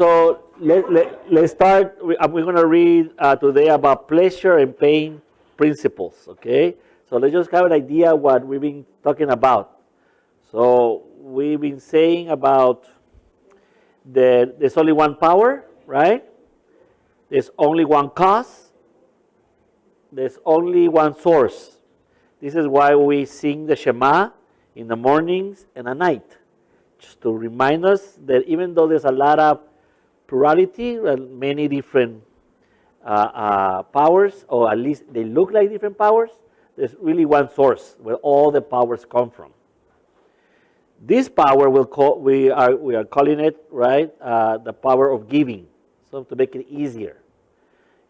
So let's start. We're going to read today about pleasure and pain principles, okay? So let's just have an idea what we've been talking about. So we've been saying about there's only one power, right? There's only one cause. There's only one source. This is why we sing the Shema in the mornings and at night, just to remind us that even though there's a lot of plurality, many different powers, or at least they look like different powers, there's really one source where all the powers come from. This power we are calling it, right, the power of giving. So to make it easier,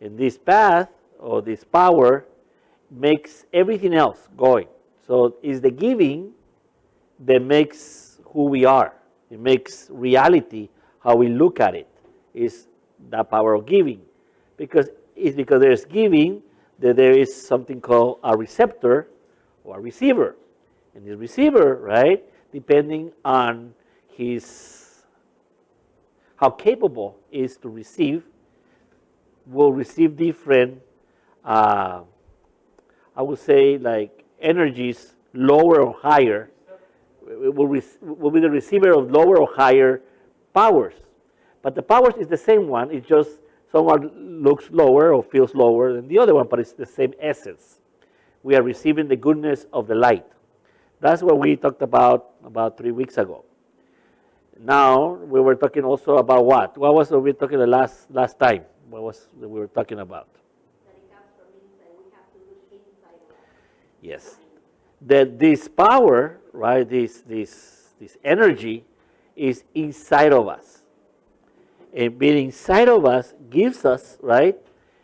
in this path or this power makes everything else going. So it's the giving that makes who we are. It makes reality how we look at it. Is the power of giving, because there's giving that there is something called a receptor or a receiver, and the receiver, right, depending on how capable is to receive, will receive different I would say like energies, lower or higher. It will be the receiver of lower or higher powers. But the powers is the same one. It's just someone looks lower or feels lower than the other one, but it's the same essence. We are receiving the goodness of the light. That's what we talked about 3 weeks ago. Now we were talking also about what? What was we talking the last time? What was we were talking about? That it comes from inside. We have to look inside of us. Yes. That this power, right, this energy is inside of us. And being inside of us gives us, right,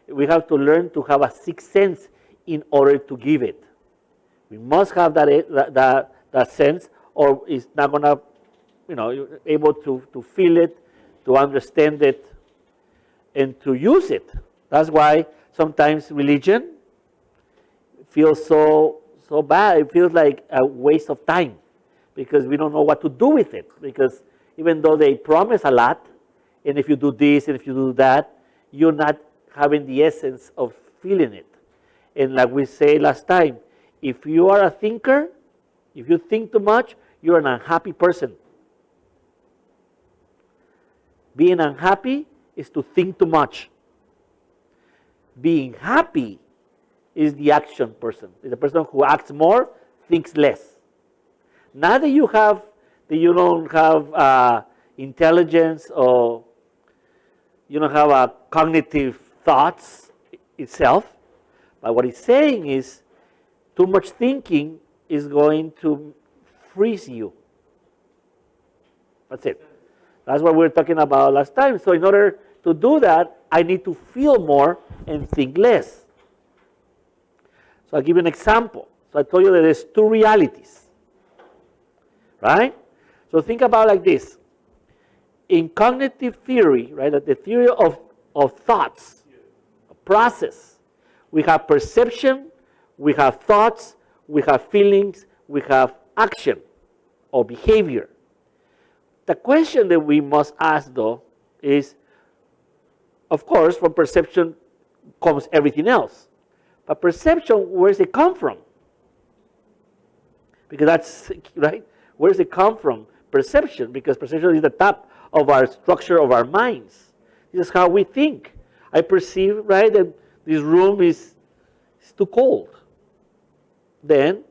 we have to learn to have a sixth sense in order to give it. We must have that sense, or it's not going to, you're able to feel it, to understand it, and to use it. That's why sometimes religion feels so bad. It feels like a waste of time because we don't know what to do with it. Because even though they promise a lot, and if you do this and if you do that, you're not having the essence of feeling it. And like we say last time, if you are a thinker, if you think too much, you're an unhappy person. Being unhappy is to think too much. Being happy is the action person. It's the person who acts more, thinks less. Not that you don't have intelligence, or you don't have a cognitive thoughts itself, but what he's saying is too much thinking is going to freeze you. That's it. That's what we were talking about last time. So in order to do that, I need to feel more and think less. So I'll give you an example. So I told you that there's two realities, right? So think about it like this. In cognitive theory, right, the theory of thoughts, process, we have perception, we have thoughts, we have feelings, we have action or behavior. The question that we must ask, though, is, of course, from perception comes everything else. But perception, where does it come from? Because that's, right? Where does it come from? Perception, because perception is the top of our structure of our minds. This is how we think. I perceive, right, that this room is too cold. Then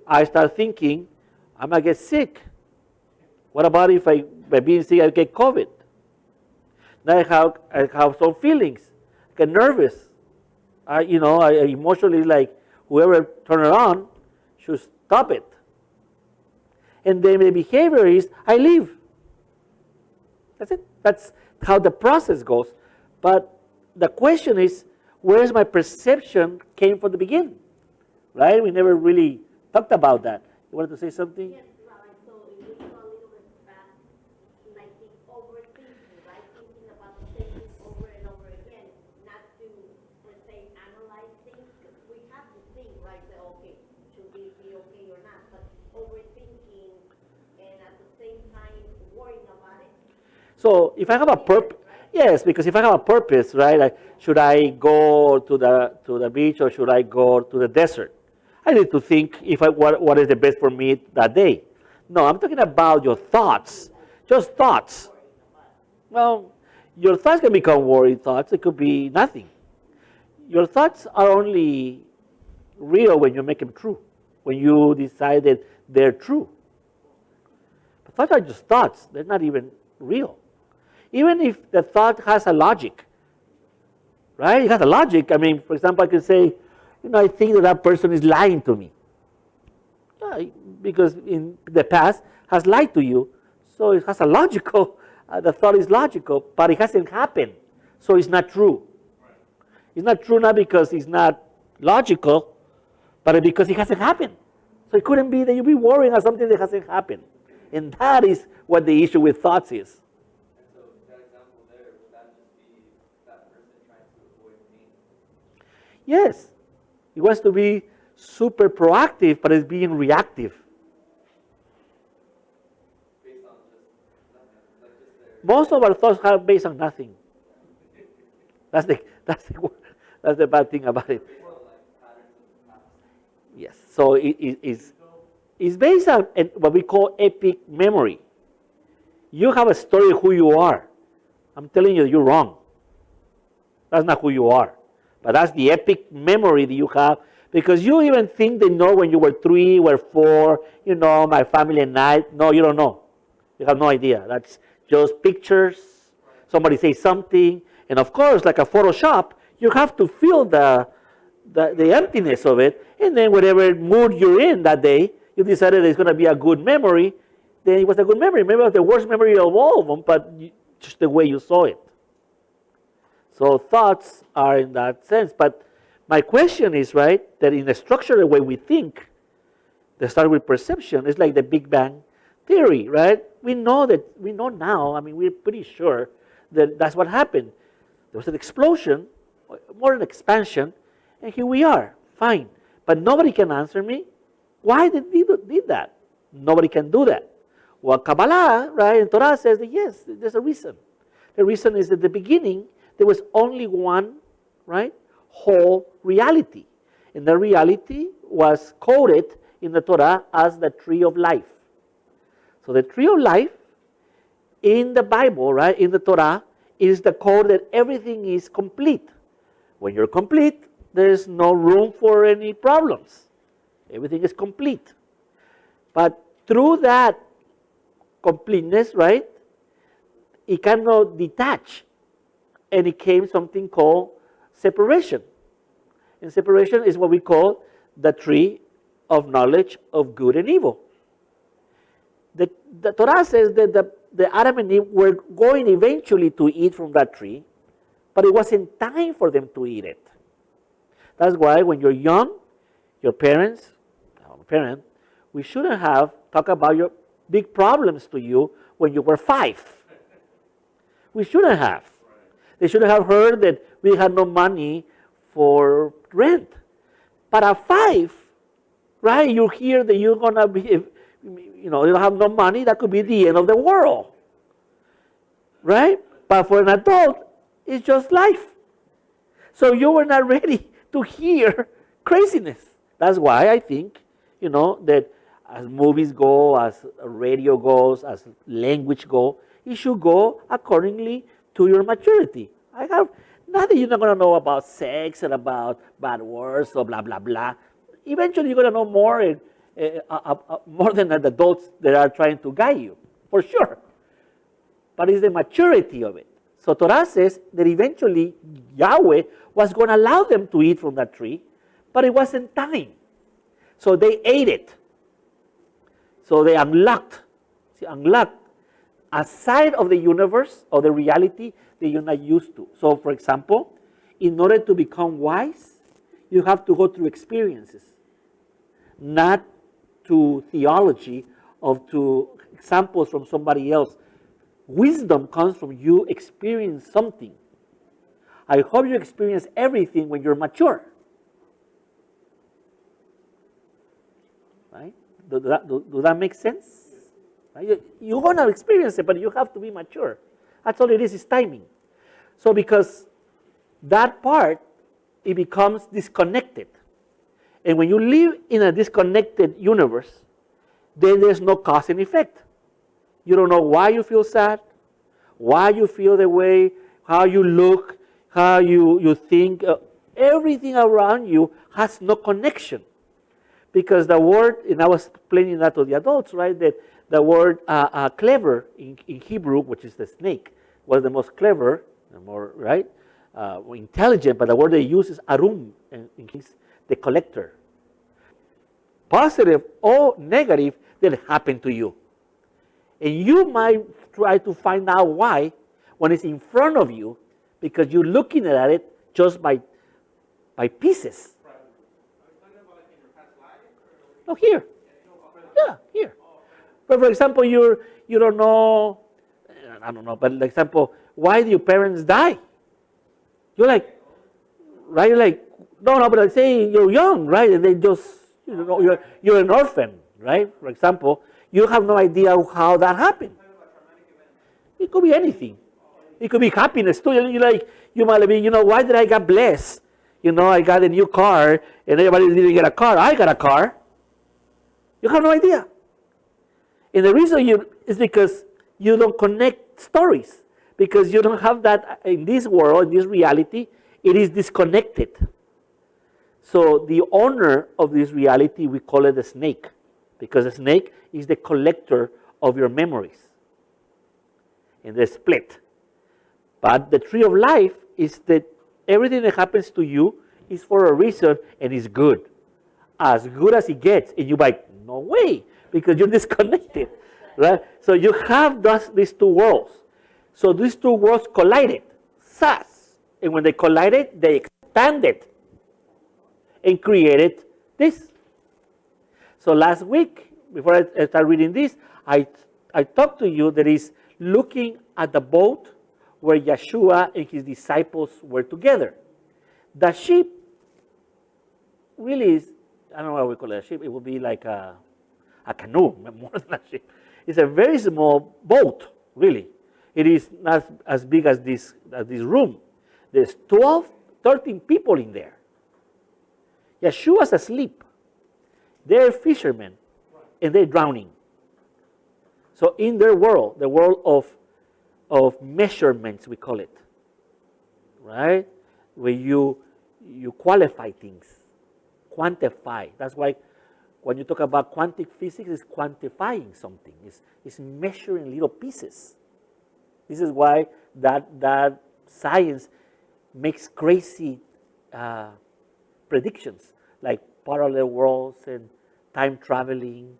I start thinking, I might get sick. What about if by being sick I get COVID? Now I have some feelings. I get nervous. I emotionally, like, whoever turned it on should stop it. And then the behavior is, I leave. That's it. That's how the process goes. But the question is, where's my perception came from the beginning? Right? We never really talked about that. You wanted to say something? Yes, Rabbi. So if we go a little bit back, like the overthinking, right? Thinking about the same thing over and over again, not to, per se, analyze things. Because we have to think, right? Say, okay, should this be okay or not? But overthinking and at the same time worrying about it. So if I have a purpose, Yes, because if I have a purpose, right, like, should I go to the beach or should I go to the desert? I need to think what is the best for me that day. No, I'm talking about your thoughts, just thoughts. Well, your thoughts can become worried thoughts. It could be nothing. Your thoughts are only real when you make them true, when you decide that they're true. But thoughts are just thoughts. They're not even real. Even if the thought has a logic, right? It has a logic. I mean, for example, I could say, I think that person is lying to me. Because in the past has lied to you. So it has a logical, the thought is logical, but it hasn't happened. So it's not true. It's not true not because it's not logical, but because it hasn't happened. So it couldn't be that you'd be worrying about something that hasn't happened. And that is what the issue with thoughts is. And so that example there, would that just be that person trying to avoid pain? Yes. It wants to be super proactive, but it's being reactive. Based on just nothing, like just their... Most of our thoughts are based on nothing. That's the bad thing about it. Based on like patterns of the past. Yes. So it's based on what we call epic memory. You have a story of who you are. I'm telling you, you're wrong. That's not who you are. But that's the epic memory that you have. Because you even think they know when you were 3, were 4, my family and I. No, you don't know. You have no idea. That's just pictures. Somebody says something. And of course, like a Photoshop, you have to feel the emptiness of it. And then whatever mood you're in that day, you decided it's going to be a good memory. Then it was a good memory. Maybe it was the worst memory of all of them, but just the way you saw it. So thoughts are in that sense. But my question is, right, that in the structure, the way we think, they start with perception. It's like the Big Bang theory, right? We know now, we're pretty sure that that's what happened. There was an explosion, more an expansion, and here we are, fine. But nobody can answer me. Why did that? Nobody can do that. Well, Kabbalah, right, in Torah says that yes, there's a reason. The reason is at the beginning, there was only one, right, whole reality. And the reality was coded in the Torah as the tree of life. So the tree of life in the Bible, right, in the Torah, is the code that everything is complete. When you're complete, there's no room for any problems. Everything is complete. But through that completeness, right, it cannot detach. And it came something called separation. And separation is what we call the tree of knowledge of good and evil. The Torah says that the Adam and Eve were going eventually to eat from that tree, but it wasn't time for them to eat it. That's why when you're young, your parents, we shouldn't have talked about your big problems to you when you were 5. We shouldn't have. They should have heard that we had no money for rent. But at 5, right, you hear that you're going to be, you don't have no money, that could be the end of the world. Right? But for an adult, it's just life. So you were not ready to hear craziness. That's why I think, that as movies go, as radio goes, as language go, it should go accordingly to your maturity. Not that you're not going to know about sex and about bad words or blah, blah, blah. Eventually you're going to know more than the adults that are trying to guide you, for sure. But it's the maturity of it. So Torah says that eventually Yahweh was going to allow them to eat from that tree, but it wasn't time. So they ate it. So they unlocked a side of the universe, or the reality that you're not used to. So for example, in order to become wise, you have to go through experiences, not to theology or to examples from somebody else. Wisdom comes from you experience something. I hope you experience everything when you're mature. Right? Does that make sense? Right? You're going to experience it, but you have to be mature. That's all it is timing. So because that part, it becomes disconnected. And when you live in a disconnected universe, then there's no cause and effect. You don't know why you feel sad, why you feel the way, how you look, how you think. Everything around you has no connection. Because the word, and I was explaining that to the adults, right, that the word clever in Hebrew, which is the snake, was the most clever, the more, right, intelligent, but the word they use is arum, in English, the collector. Positive or negative that happened to you. And you might try to find out why when it's in front of you, because you're looking at it just by pieces. Oh, here. Yeah, here. But for example, you don't know, I don't know, but for example, why do your parents die? You're like, right? You're like, no, but I say you're young, right? And they just, you're an orphan, right? For example, you have no idea how that happened. It could be anything. It could be happiness too. You're like, you might be, why did I get blessed? I got a new car, and everybody didn't get a car. I got a car. You have no idea. And the reason is because you don't connect stories. Because you don't have that in this world, in this reality, it is disconnected. So the owner of this reality, we call it the snake. Because the snake is the collector of your memories. And they're split. But the tree of life is that everything that happens to you is for a reason and is good. As good as it gets. And you're like, no way, because you're disconnected. Right? So you have these two worlds. So these two worlds collided. Sas. And when they collided, they expanded and created this. So last week, before I start reading this, I talked to you that is looking at the boat where Yahshua and his disciples were together. The ship really is, I don't know what we call it a ship. It would be like a canoe, more than a ship. It's a very small boat, really. It is not as big as this room. There's 13 people in there. Yahshua's asleep. They're fishermen, and they're drowning. So in their world, the world of measurements, we call it, right? Where you qualify things, quantify. That's why when you talk about quantum physics, it's quantifying something. It's measuring little pieces. This is why that science makes crazy predictions, like parallel worlds and time traveling,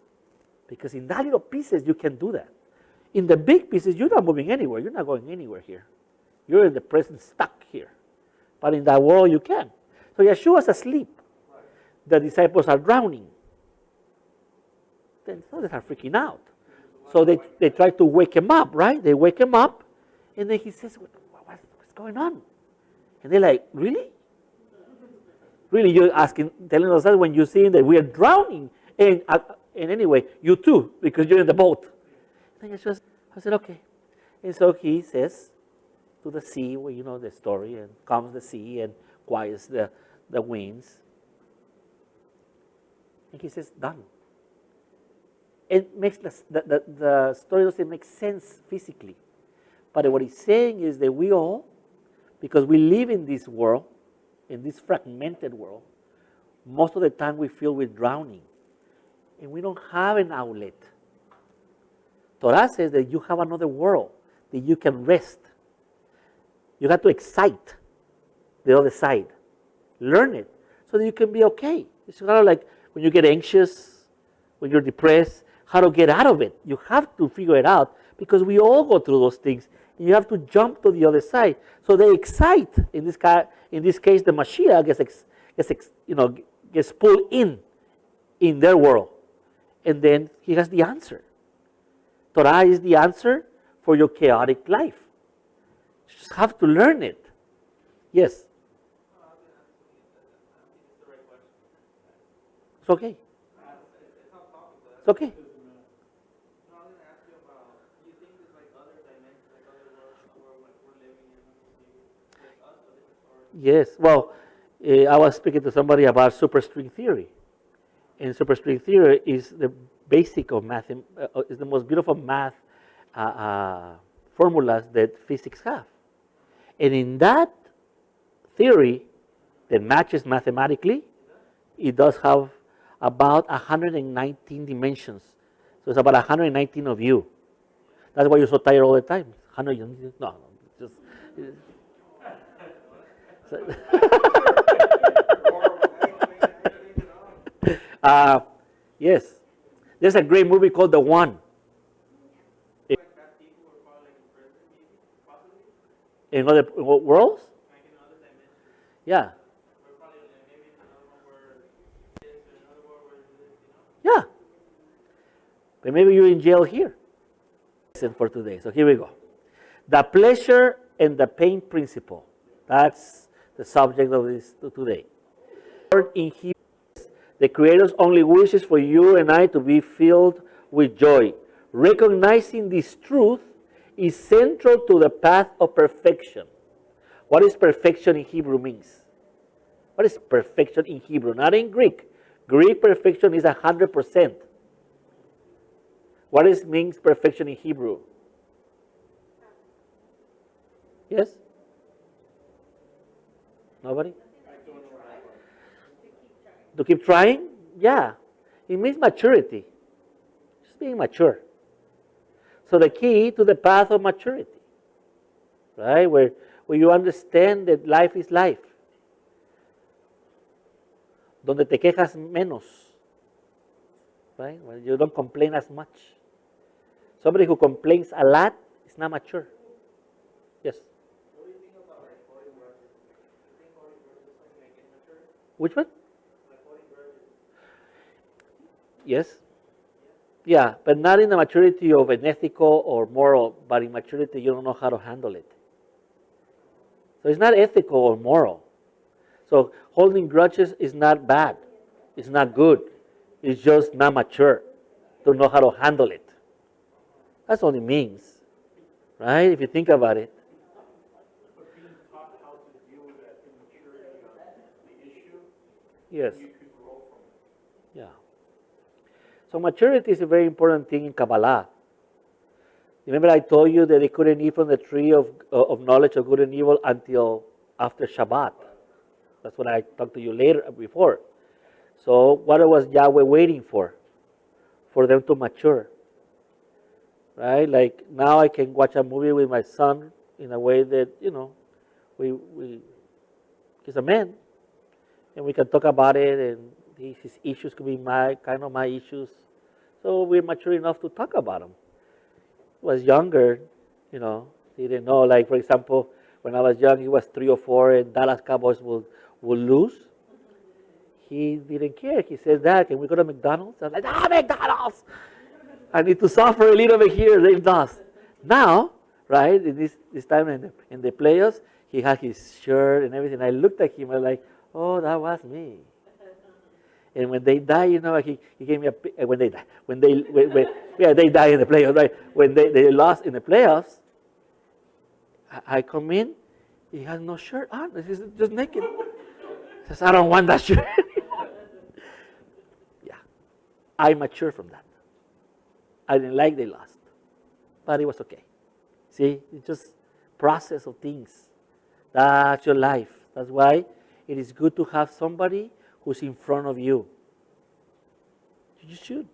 because in that little pieces you can do that. In the big pieces, you're not moving anywhere. You're not going anywhere here. You're in the present, stuck here. But in that world, you can. So Yahshua's asleep. The disciples are drowning. Then they are freaking out. So they try to wake him up, right? They wake him up, and then he says, what's going on? And they're like, really? Really, you're telling us that when you're seeing that we are drowning. And anyway, you too, because you're in the boat. And I said, okay. And so he says to the sea, well, you know the story, and calms the sea and quiets the winds. And he says, done. It makes the story doesn't make sense physically. But what he's saying is that we all, because we live in this world, in this fragmented world, most of the time we feel we're drowning. And we don't have an outlet. Torah says that you have another world that you can rest. You have to excite the other side. Learn it so that you can be okay. It's kind of like when you get anxious, when you're depressed, how to get out of it. You have to figure it out because we all go through those things. And you have to jump to the other side. So they excite. In this case, the Mashiach gets pulled in their world. And then he has the answer. Torah is the answer for your chaotic life. You just have to learn it. Yes? It's okay. It's okay. Yes. Well, I was speaking to somebody about superstring theory. And superstring theory is the basic of math, is the most beautiful math formulas that physics have. And in that theory that matches mathematically, it does have about 119 dimensions. So it's about 119 of you. That's why you're so tired all the time. 100, no, just. Yes. There's a great movie called The One. In other worlds? Yeah. Yeah. But maybe you're in jail here. Listen for today. So here we go. The pleasure and the pain principle. That's the subject of this today. In Hebrew, the Creator's only wish is for you and I to be filled with joy. Recognizing this truth is central to the path of perfection. What is perfection in Hebrew means? What is perfection in Hebrew? Not in Greek. Greek perfection is 100%. What means perfection in Hebrew? Yes? Nobody? To keep trying? Yeah. It means maturity. Just being mature. So the key to the path of maturity, right? Where you understand that life is life. Donde te quejas menos, right? When you don't complain as much. Somebody who complains a lot is not mature. Yes. What do you think about like holding grudges? Do you think holding grudges is something like immature? Which one? Like holding grudges. Yes. Yeah, but not in the maturity of an ethical or moral, but in maturity you don't know how to handle it. So it's not ethical or moral. So holding grudges is not bad. It's not good. It's just not mature to know how to handle it. That's what it means, right? If you think about it. But being taught how to deal with that immaturity of the issue, Yes. you could grow from it. Yeah. So maturity is a very important thing in Kabbalah. Remember I told you that they couldn't eat from the tree of knowledge of good and evil until after Shabbat. That's what I talked to you later before. So what was Yahweh waiting for? For them to mature. Right? Like now I can watch a movie with my son in a way that, he's a man. And we can talk about it and his issues could be my issues. So we're mature enough to talk about them. Was younger, he didn't know. Like for example, when I was young, he was 3 or 4, and Dallas Cowboys will lose. He didn't care. He says, "Dad, can we go to McDonald's?" I was like, McDonald's! I need to suffer a little bit here. They lost. Now, right, in this time in the playoffs, he had his shirt and everything. I looked at him and like, oh, that was me. And when they die, he gave me when they die. They die in the playoffs, right? When they lost in the playoffs, I come in, he has no shirt on. He's just naked. He says, I don't want that shirt. Yeah. I matured from that. I didn't like they lost. But it was okay. See, it's just process of things. That's your life. That's why it is good to have somebody who's in front of you. You should.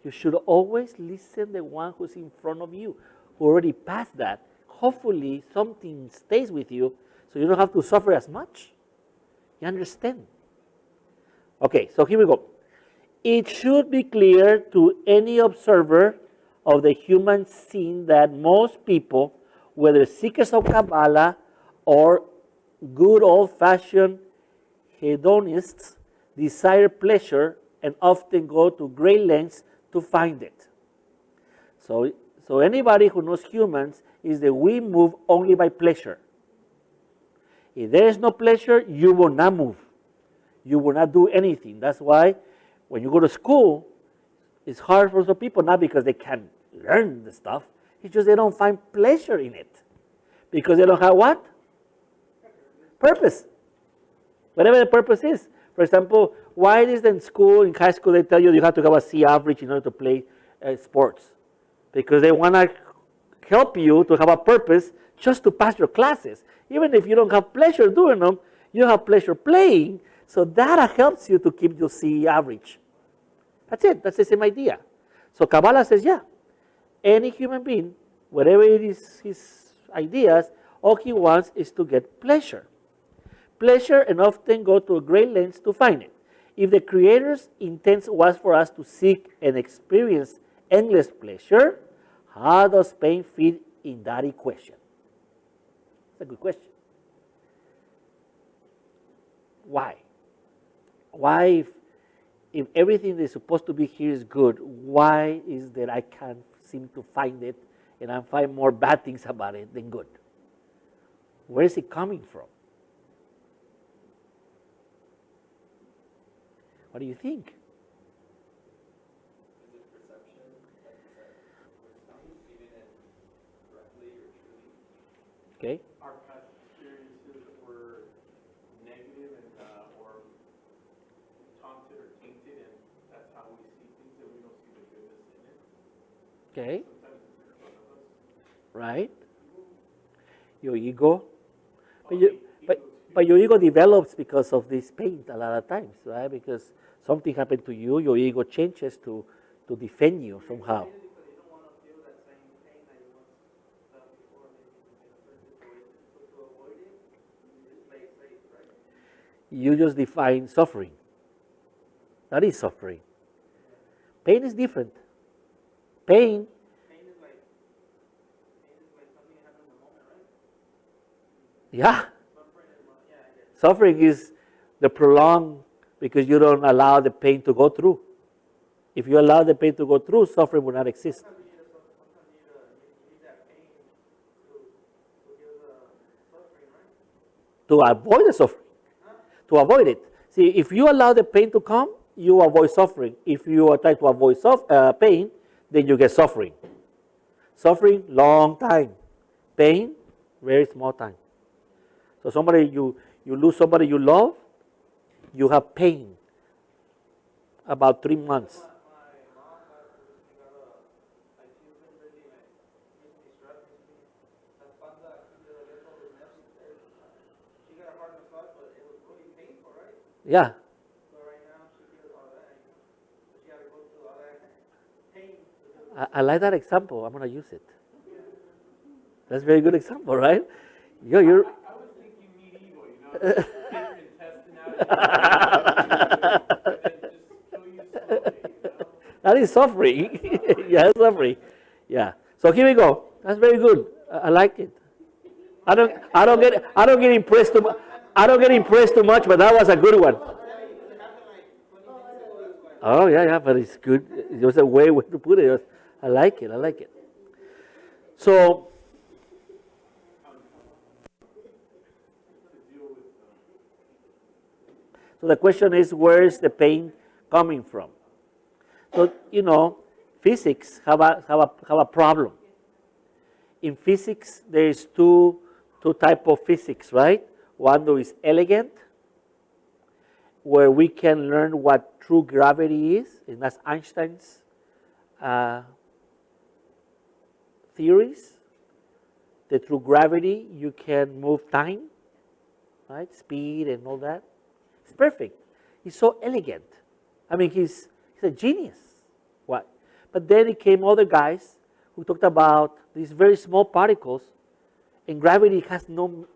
You should always listen to the one who's in front of you, who already passed that. Hopefully something stays with you so you don't have to suffer as much. You understand? Okay, so here we go. It should be clear to any observer of the human scene that most people, whether seekers of Kabbalah or good old-fashioned hedonists, desire pleasure and often go to great lengths to find it. So anybody who knows humans is that we move only by pleasure. If there is no pleasure, you will not move. You will not do anything. That's why when you go to school, it's hard for some people, not because they can't learn the stuff, it's just they don't find pleasure in it. Because they don't have what? Purpose. Whatever the purpose is. For example, why is it in school, in high school, they tell you have to have a C average in order to play sports? Because they want to help you to have a purpose just to pass your classes. Even if you don't have pleasure doing them, you have pleasure playing, so that helps you to keep your C average. That's it. That's the same idea. So Kabbalah says, yeah, any human being, whatever it is his ideas, all he wants is to get pleasure. Pleasure, and often go to a great lengths to find it. If the Creator's intent was for us to seek and experience endless pleasure, how does pain fit in that equation? That's a good question. Why? Why, if everything that's supposed to be here is good, why is that I can't seem to find it and I find more bad things about it than good? Where is it coming from? What do you think? Is it perception? Like you said, we're not receiving it correctly or truly? Okay. Our past experiences were negative and or taunted or tainted, and that's how we see things, that we don't see the goodness in it. Okay. Sometimes it's in front of us. Right. Your ego. But, Oh, but your ego develops because of this pain a lot of times, right? Because something happened to you, your ego changes to defend you somehow. Because you don't want to feel that same pain that you once felt before, maybe in a certain situation. So to avoid it, you just play it safe, right? You just define suffering. That is suffering. Pain is different. Pain, Pain is like something that happens in the moment, right? yeah. Suffering is, yeah, I get it. Suffering is the prolonged, because you don't allow the pain to go through. If you allow the pain to go through, suffering will not exist. Sometimes you need that pain to give the suffering, right? To avoid the suffering. To avoid it. See, if you allow the pain to come, you avoid suffering. If you try to avoid pain, then you get suffering. Suffering, long time. Pain, very small time. So somebody, you lose somebody you love, you have pain. About 3 months. My mom like she's been really like makes me stress, la espalda aquí le dolía todos los nervios. She got a heart massage, but it was really painful, right? Yeah. So right now she feels all that, so she had to go through all that pain. I like that example. I'm going to use it. That's a very good example, right? You're I was thinking medieval, you know, take your intestine out and then just kill you slowly, you know? that is suffering. Yeah, that's suffering. Yeah. So here we go. That's very good. I like it. I don't get impressed too much. I don't get impressed too much, but that was a good one. Oh yeah, but it's good. It was a way to put it. I like it. So the question is, where is the pain coming from? So physics have a problem. In physics, there is two type of physics, right? One that is elegant, where we can learn what true gravity is, and that's Einstein's theories. The true gravity, you can move time, right? Speed and all that. It's perfect. He's so elegant. I mean, he's a genius. What? But then it came other guys who talked about these very small particles, and gravity has no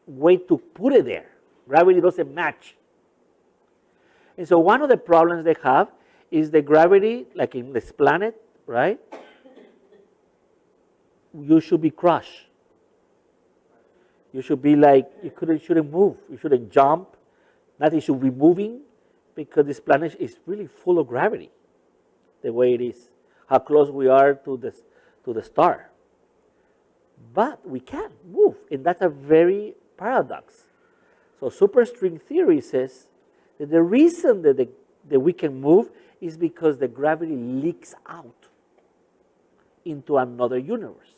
way to put it there. Gravity doesn't match. And so one of the problems they have is the gravity, like in this planet, right? You should be crushed. You should be like, shouldn't move. You shouldn't jump. Nothing should be moving, because this planet is really full of gravity, the way it is, how close we are to the star. But we can't move, and that's a very paradox. So superstring theory says that the reason that we can move is because the gravity leaks out into another universe.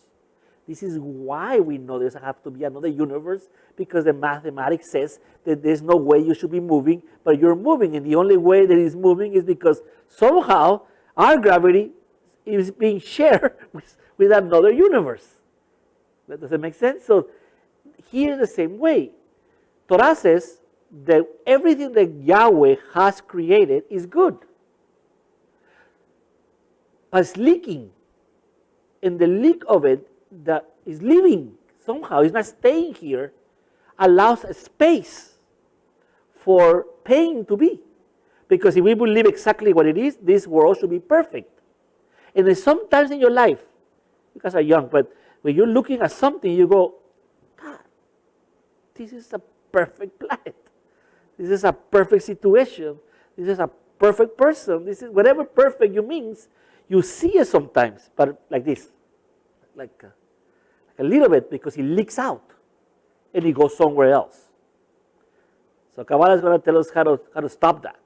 This is why we know there's have to be another universe, because the mathematics says that there's no way you should be moving, but you're moving, and the only way that it's moving is because somehow our gravity is being shared with another universe. Does that make sense? So here the same way. Torah says that everything that Yahweh has created is good. But it's leaking. And the leak of it that is leaving somehow, it's not staying here, allows a space for pain to be. Because if we believe exactly what it is, this world should be perfect. And then sometimes in your life, you guys are young, but when you're looking at something, you go, God, this is a perfect planet. This is a perfect situation. This is a perfect person. This is whatever perfect you means, you see it sometimes, but like this, like a little bit, because it leaks out and it goes somewhere else. So Kabbalah is going to tell us how to stop that,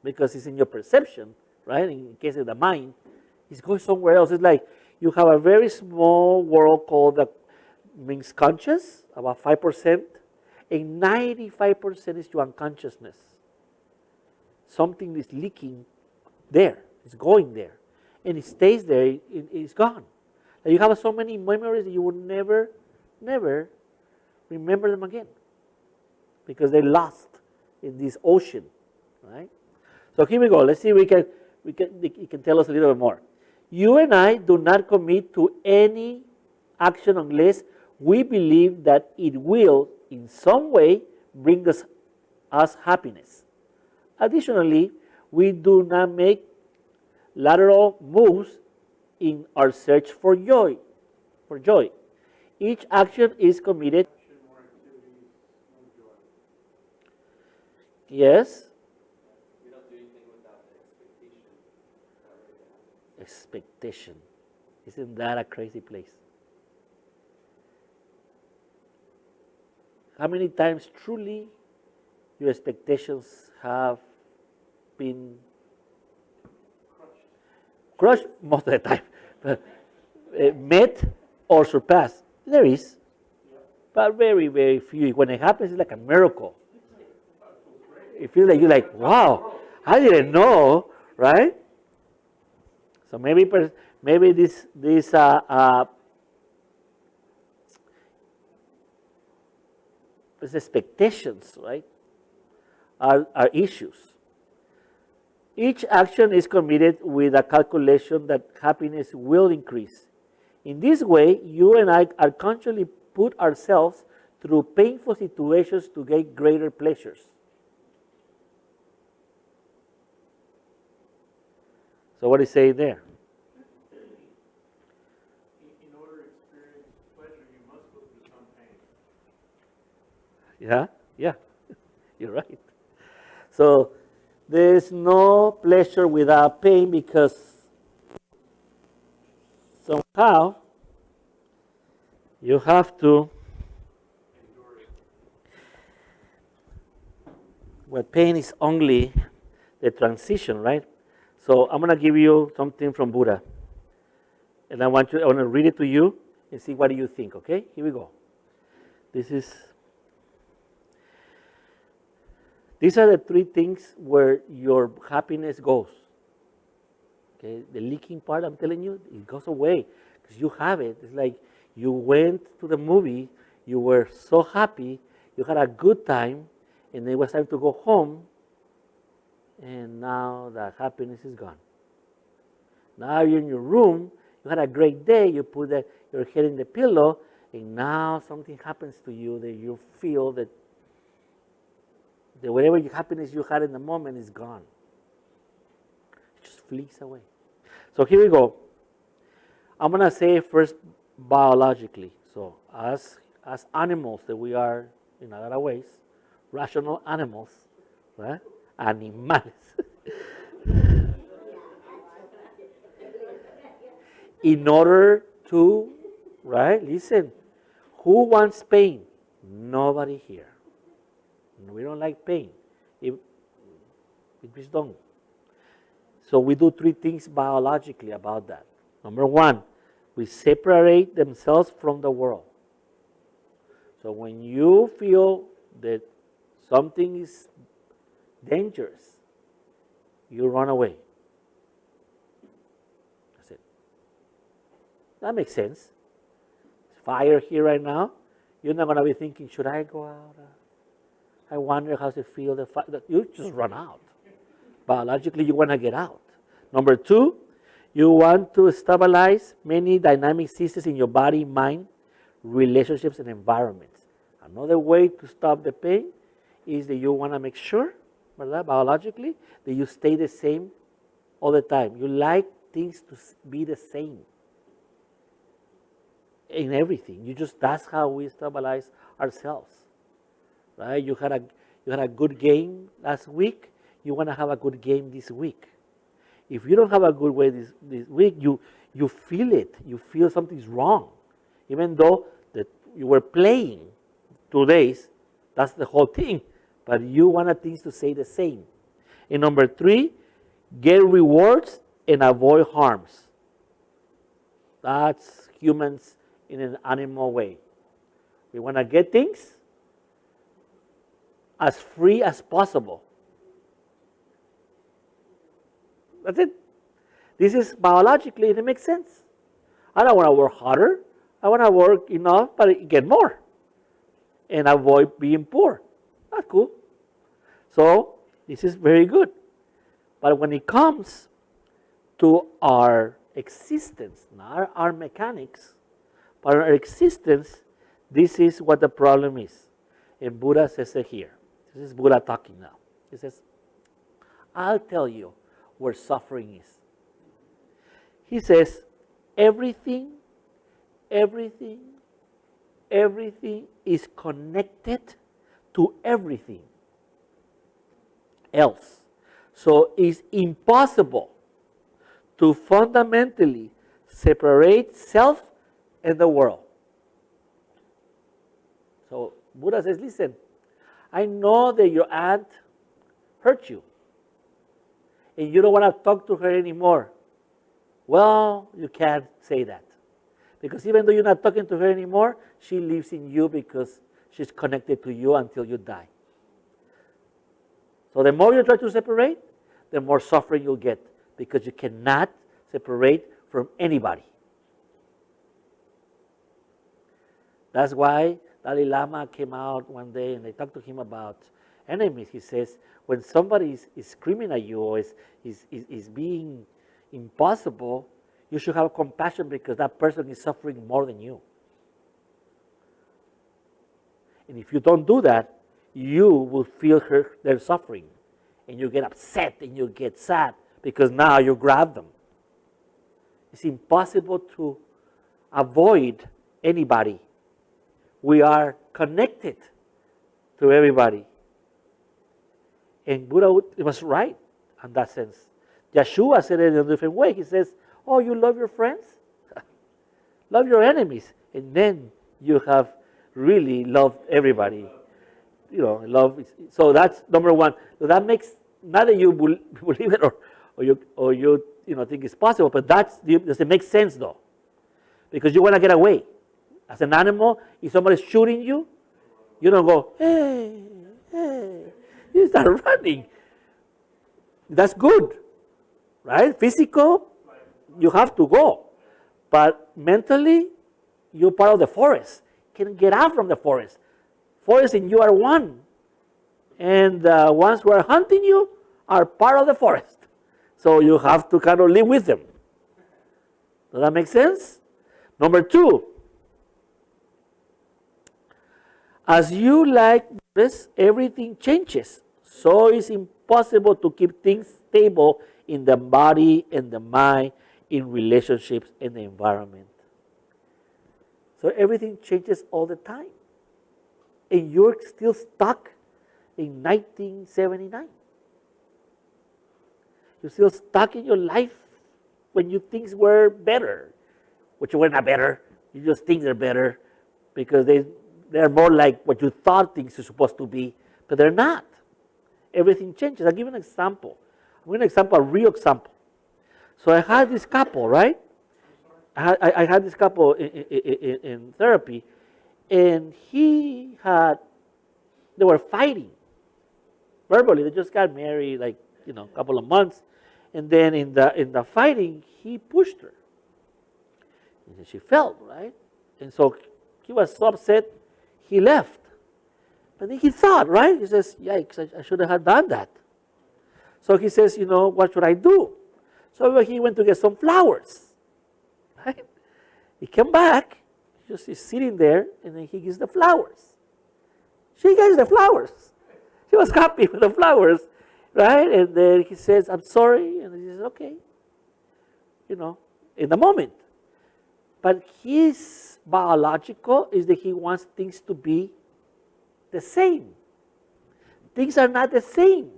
because it's in your perception, right? In case of the mind, it's going somewhere else. It's like you have a very small world called the means conscious, about 5%, and 95% is your unconsciousness. Something is leaking there. It's going there. And it stays there. It's gone. And you have so many memories that you will never remember them again, because they're lost in this ocean, right? So here we go. Let's see if you can tell us a little bit more. You and I do not commit to any action unless we believe that it will, in some way, bring us happiness. Additionally, we do not make lateral moves in our search for joy. Each action is committed. Yes. We don't do anything without the expectation. Expectation. Isn't that a crazy place? How many times truly your expectations have been crushed? Most of the time. Met or surpassed? There is. But very, very few. When it happens, it's like a miracle. It feels like you're like, wow, I didn't know, right? So maybe these expectations, right, are issues. Each action is committed with a calculation that happiness will increase. In this way, you and I are consciously put ourselves through painful situations to get greater pleasures. So what is saying there? In order to experience pleasure, you must go through some pain. Yeah, you're right. So there's no pleasure without pain, because somehow you have to. Well, pain is only the transition, right? So I'm going to give you something from Buddha. And I want to read it to you and see what do you think, okay? Here we go. These are the three things where your happiness goes. Okay, the leaking part, I'm telling you, it goes away because you have it. It's like you went to the movie, you were so happy, you had a good time, and then it was time to go home, and now the happiness is gone. Now you're in your room, you had a great day, you put your head in the pillow, and now something happens to you that you feel that whatever happiness you had in the moment is gone. It just flees away. So here we go. I'm going to say first biologically. So as animals that we are in a lot of ways, rational animals, right? Animales. In order to, right? Listen, who wants pain? Nobody here. We don't like pain. We just don't. So we do three things biologically about that. Number one, We separate themselves from the world. So when you feel that something is dangerous, you run away. That's it. That makes sense. Fire here right now. You're not going to be thinking, should I go out? I wonder how it feels. You just run out. Biologically, you want to get out. Number two, you want to stabilize many dynamic systems in your body, mind, relationships, and environments. Another way to stop the pain is that you want to make sure, biologically, that you stay the same all the time. You like things to be the same in everything. That's how we stabilize ourselves. Right? You had a good game last week. You want to have a good game this week. If you don't have a good way this week, you feel it. You feel something's wrong. Even though that you were playing 2 days, that's the whole thing. But you want things to stay the same. And number three, get rewards and avoid harms. That's humans in an animal way. We want to get things as free as possible. That's it. This is biologically, it makes sense. I don't want to work harder. I want to work enough, but get more. And avoid being poor. That's cool. So, this is very good. But when it comes to our existence, not our mechanics, but our existence, this is what the problem is. And Buddha says it here. This is Buddha talking now. He says, I'll tell you where suffering is. He says, everything is connected to everything else. So it's impossible to fundamentally separate self and the world. So Buddha says, listen, I know that your aunt hurt you and you don't want to talk to her anymore. Well, you can't say that. Because even though you're not talking to her anymore, she lives in you because she's connected to you until you die. So the more you try to separate, the more suffering you'll get because you cannot separate from anybody. That's why Dalai Lama came out one day and they talked to him about enemies. He says, when somebody is screaming at you or is being impossible, you should have compassion because that person is suffering more than you. And if you don't do that, you will feel their suffering. And you get upset and you get sad because now you grab them. It's impossible to avoid anybody. We are connected to everybody. And Buddha was right in that sense. Yahshua said it in a different way. He says, oh, you love your friends? Love your enemies. And then you have really loved everybody. Love. So that's number one. So that makes, not that you believe it or you think it's possible, but does it make sense though? Because you want to get away. As an animal, if somebody's shooting you, you don't go, hey. You start running. That's good, right? Physical, you have to go. But mentally, you're part of the forest. You can get out from the forest. Forest and you are one. And the ones who are hunting you are part of the forest. So you have to kind of live with them. Does that make sense? Number two, as you like this, everything changes. So it's impossible to keep things stable in the body and the mind, in relationships and the environment. So everything changes all the time. And you're still stuck in 1979. You're still stuck in your life when you think were better. Which were not better. You just think they're better because they're more like what you thought things are supposed to be, but they're not. Everything changes. I'll give you an example. A real example. So I had this couple, right? I had this couple in therapy, and they were fighting verbally. They just got married, like, a couple of months, and then in the fighting, he pushed her, and she fell, right? And so he was so upset, he left. But then he thought, right? He says, "Yikes! I should have done that." So he says, "What should I do?" So he went to get some flowers. Right? He came back, just is sitting there, and then he gives the flowers. She gets the flowers. She was happy with the flowers, right? And then he says, "I'm sorry," and he says, "Okay," in the moment. But his biological is that he wants things to be the same. Things are not the same.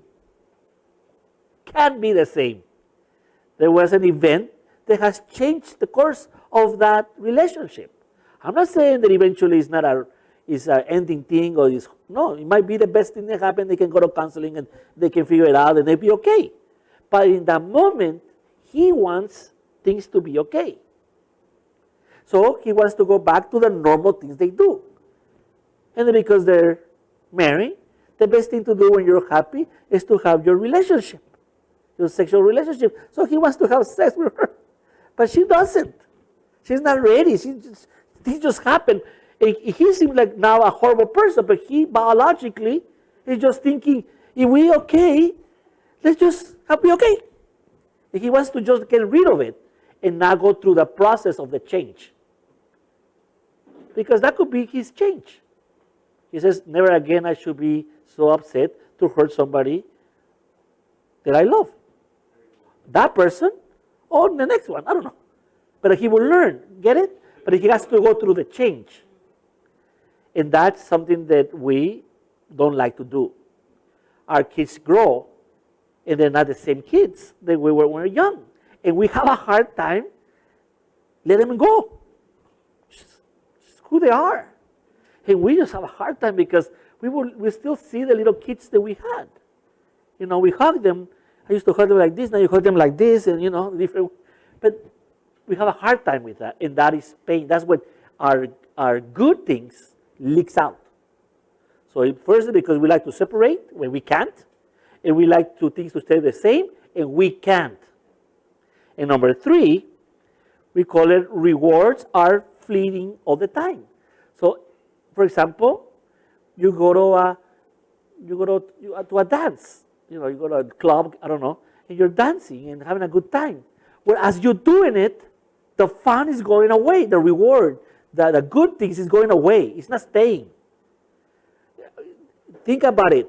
Can't be the same. There was an event that has changed the course of that relationship. I'm not saying that eventually it's not an ending thing or no, it might be the best thing that happened. They can go to counseling and they can figure it out and they'll be okay. But in that moment, he wants things to be okay. So he wants to go back to the normal things they do. And then because they're married, the best thing to do when you're happy is to have your relationship, your sexual relationship. So he wants to have sex with her. But she doesn't. She's not ready. Things just happen. He seems like now a horrible person, but he biologically is just thinking, if we okay, let's just be okay. And he wants to just get rid of it and not go through the process of the change. Because that could be his change. He says, never again I should be so upset to hurt somebody that I love. That person or the next one, I don't know. But he will learn, get it? But he has to go through the change. And that's something that we don't like to do. Our kids grow, and they're not the same kids that we were when we were young. And we have a hard time letting them go. It's who they are. And we just have a hard time because we still see the little kids that we had. We hug them. I used to hug them like this, now you hug them like this, and different. But we have a hard time with that, and that is pain. That's when our good things leaks out. So first, because we like to separate when we can't, and we like things to stay the same, and we can't. And number 3, we call it rewards are fleeting all the time. So, for example, you go to a dance. You go to a club, I don't know, and you're dancing and having a good time. Well, as you're doing it, the fun is going away. The reward, the good things is going away. It's not staying. Think about it.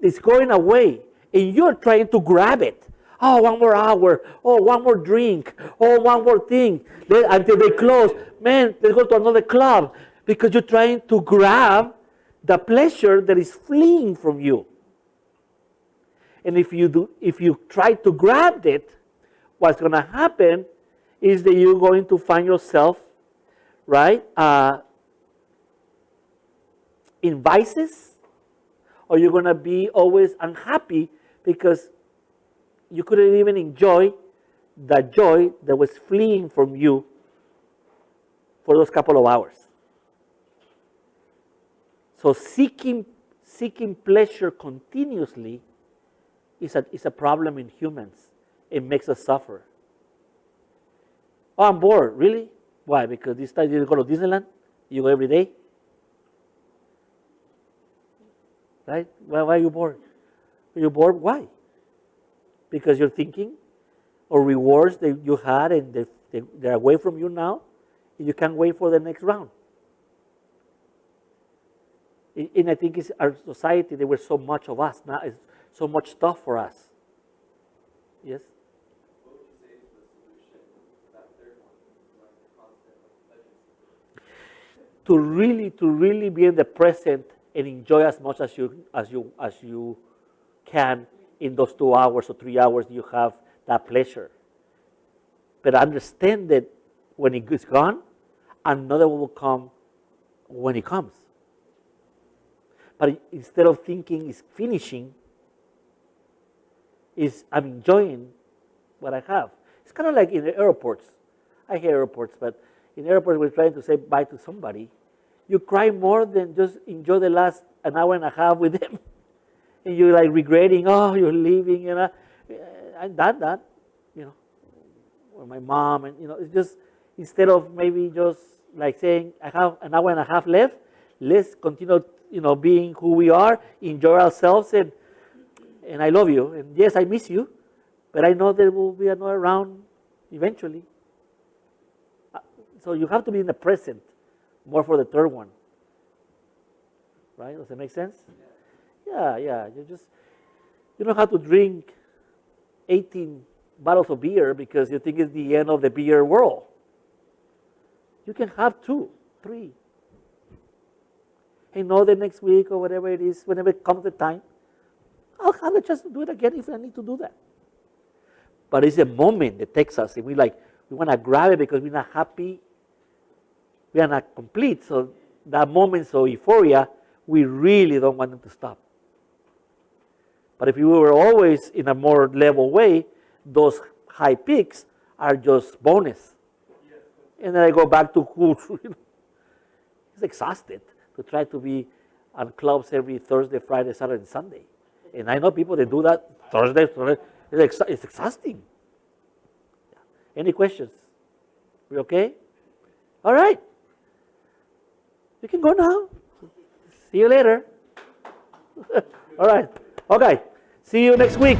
It's going away, and you're trying to grab it. Oh, 1 more hour. Oh, 1 more drink. Oh, 1 more thing. Until they close. Man, let's go to another club. Because you're trying to grab the pleasure that is fleeing from you. And if you try to grab it, what's going to happen is that you're going to find yourself, right, in vices, or you're going to be always unhappy because you couldn't even enjoy the joy that was fleeing from you for those couple of hours. So seeking pleasure continuously is a problem in humans. It makes us suffer. Oh, I'm bored. Really? Why? Because this time you go to Disneyland? You go every day? Right? Why are you bored? Are you bored? Why? Because you're thinking of rewards that you had and they're away from you now, and you can't wait for the next round. And I think it's our society, there was so much of us, now it's so much stuff for us. Yes? What would you say is the solution to that third one? Like the constant pleasure seeking? To really be in the present and enjoy as much as you can in those 2 hours or 3 hours you have that pleasure. But understand that when it is gone, another one will come when it comes. But instead of thinking it's finishing, I'm enjoying what I have. It's kind of like in the airports. I hate airports, but in airports we're trying to say bye to somebody. You cry more than just enjoy the last an hour and a half with them. And you're like regretting, oh, you're leaving, you know. I've done that, you know, or my mom, and, you know, it's just, instead of maybe just like saying, I have an hour and a half left, let's continue, you know, being who we are, enjoy ourselves, and I love you. And yes, I miss you, but I know there will be another round eventually. So you have to be in the present more for the third one. Right? Does that make sense? Yeah. You don't have to drink 18 bottles of beer because you think it's the end of the beer world. You can have 2, 3. And know the next week or whatever it is, whenever it comes the time, I'll have a chance to do it again if I need to do that. But it's a moment that takes us, and we want to grab it because we're not happy, we are not complete. So that moment of euphoria, we really don't want them to stop. But if you were always in a more level way, those high peaks are just bonus. And then I go back to who, you know, it's exhausted to try to be on clubs every Thursday, Friday, Saturday, and Sunday. And I know people that do that Thursday, it's exhausting. Any questions? We okay? All right. You can go now. See you later. All right. Okay. See you next week.